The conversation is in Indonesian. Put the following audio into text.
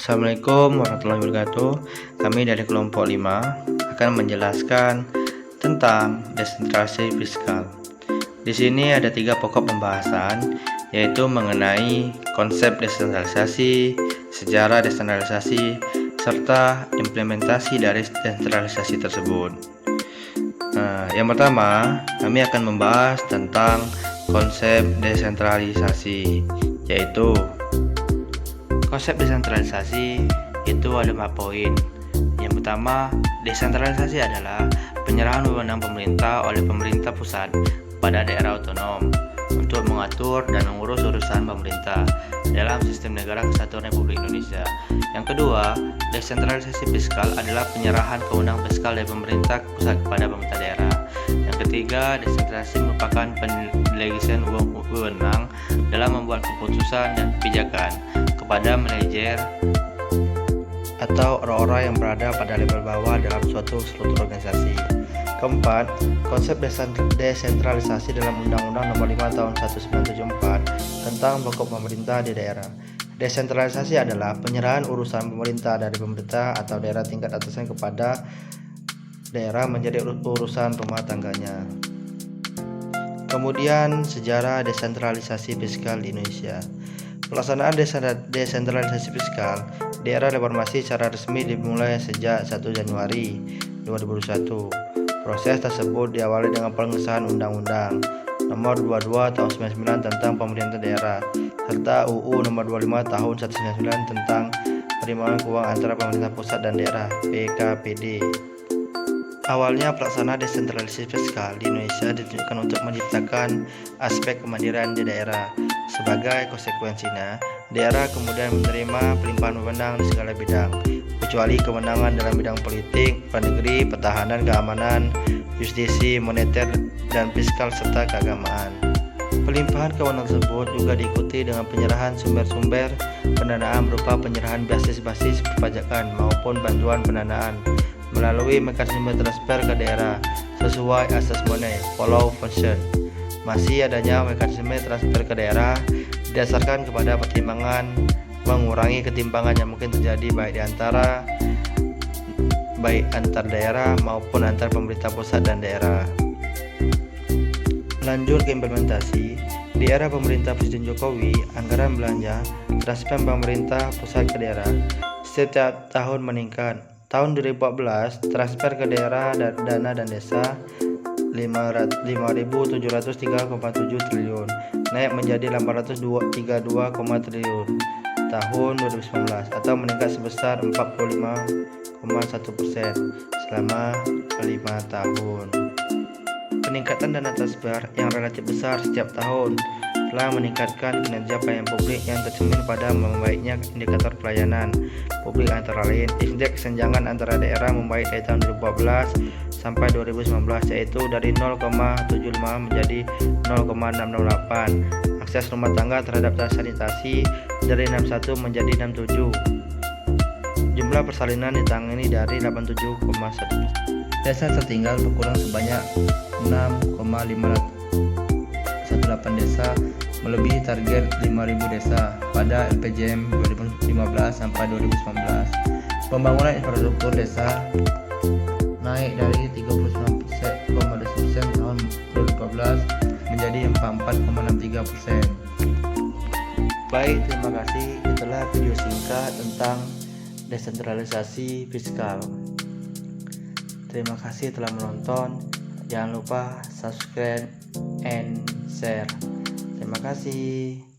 Assalamualaikum warahmatullahi wabarakatuh. Kami dari kelompok 5 akan menjelaskan tentang desentralisasi fiskal. Di sini ada 3 pokok pembahasan, yaitu mengenai konsep desentralisasi, sejarah desentralisasi, serta implementasi dari desentralisasi tersebut. Yang pertama, kami akan membahas tentang konsep desentralisasi, yaitu konsep desentralisasi itu ada 4 poin. Yang pertama, desentralisasi adalah penyerahan wewenang pemerintah oleh pemerintah pusat pada daerah otonom untuk mengatur dan mengurus urusan pemerintah dalam sistem negara kesatuan Republik Indonesia. Yang kedua, desentralisasi fiskal adalah penyerahan kewenangan fiskal dari pemerintah pusat kepada pemerintah daerah. Yang ketiga, desentralisasi merupakan pendelegasian wewenang dalam membuat keputusan dan kebijakan kepada manajer atau orang-orang yang berada pada level bawah dalam suatu struktur organisasi. Keempat, konsep desentralisasi dalam Undang-Undang Nomor 5 Tahun 1974 tentang pokok pemerintah di daerah. Desentralisasi adalah penyerahan urusan pemerintah dari pemerintah atau daerah tingkat atasnya kepada daerah menjadi urusan rumah tangganya. Kemudian, sejarah desentralisasi fiskal di Indonesia. Pelaksanaan desentralisasi fiskal di era reformasi secara resmi dimulai sejak 1 Januari 2021. Proses tersebut diawali dengan pengesahan Undang-Undang Nomor 22 Tahun 1999 tentang Pemerintah Daerah serta UU Nomor 25 Tahun 1999 tentang penerimaan keuangan antara pemerintah pusat dan daerah (PKPD). Awalnya pelaksanaan desentralisasi fiskal di Indonesia ditujukan untuk menciptakan aspek kemandirian di daerah. Sebagai konsekuensinya, daerah kemudian menerima pelimpahan wewenang di segala bidang, kecuali kewenangan dalam bidang politik, negeri, pertahanan, keamanan, justisi, moneter, dan fiskal serta keagamaan. Pelimpahan kewenangan tersebut juga diikuti dengan penyerahan sumber-sumber pendanaan berupa penyerahan basis-basis perpajakan maupun bantuan pendanaan melalui mekanisme transfer ke daerah sesuai asas money follow function. Masih adanya mekanisme transfer ke daerah didasarkan kepada pertimbangan mengurangi ketimpangan yang mungkin terjadi baik antar daerah maupun antar pemerintah pusat dan daerah. Lanjut ke implementasi. Di era pemerintah Presiden Jokowi, anggaran belanja transfer pemerintah pusat ke daerah setiap tahun meningkat. Tahun 2014, transfer ke daerah dana dan desa 5.703,7 triliun, naik menjadi 832,3 triliun tahun 2019 atau meningkat sebesar 45,1% selama 5 tahun. Peningkatan dana transfer yang relatif besar setiap tahun telah meningkatkan kinerja pelayanan publik yang tercermin pada membaiknya indikator pelayanan publik antara lain indeks kesenjangan antara daerah membaik dari tahun 2014 sampai 2019 yaitu dari 0,75 menjadi 0,668, akses rumah tangga terhadap sanitasi dari 61 menjadi 67, jumlah persalinan ditangani dari 87,1%. Desa tertinggal berkurang sebanyak 6,518 desa, melebihi target 5.000 desa pada LPJM 2015 sampai 2019. Pembangunan infrastruktur desa naik dari 39,2% tahun 2014 menjadi 44,63%. Baik, terima kasih. Itulah video singkat tentang desentralisasi fiskal. Terima kasih telah menonton. Jangan lupa subscribe and share. Terima kasih.